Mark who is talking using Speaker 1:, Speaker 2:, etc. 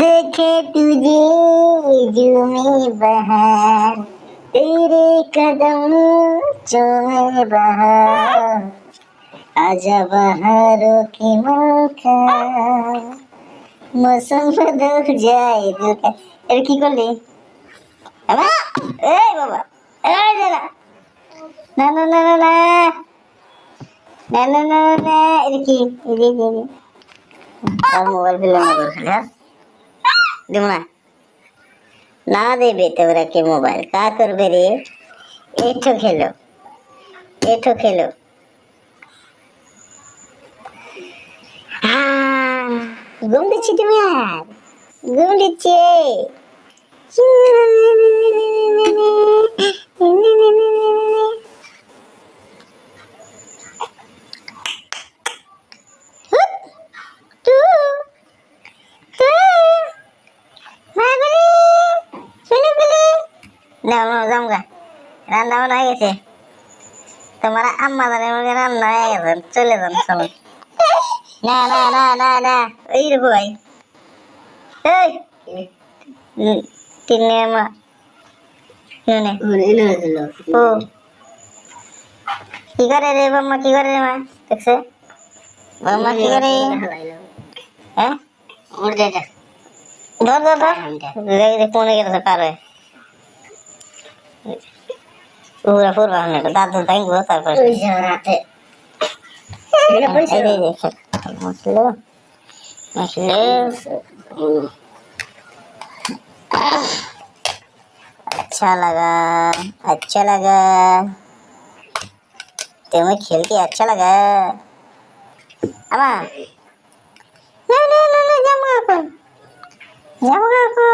Speaker 1: देखे तुझे जो में बहार, तेरे कदम चूमे बहार, आजा बहारों की मौका, मौसम बदल जाए दुका। এর কি করলি বাবা? এই বাবা, এই দাঁড়া, না না না না না না না না না, এর কি আর মোবাইল ফেলে না করছিস? হ্যাঁ দিব না, না দেবে তোরা কে মোবাইল কা করবে রে? এঠো খেলো, এঠো খেলো। ঘুম দিচ্ছি তুমি আর ঘুম দিচ্ছে। রান্না বান্না হয়ে গেছে, তোমার আম্মা জানে রান্না হয়ে গেছে, চলে যান চলো। না না না না না, ওই রে ভাই, তিনে মা কি করে রে বাম্মা, কি করে রে মা? দেখছে বাম্মা কি করে? হ্যাঁ ধর ধর ধর, মনে গেছে পারে পুরা পুরবা দাদু ভাঙবো তারপরে মশলো মশলো। अच्छा लगा, अच्छा लगा, तुम्हें खेल के अच्छा लगा? अम्मा ना ना ना ना, जामुगा को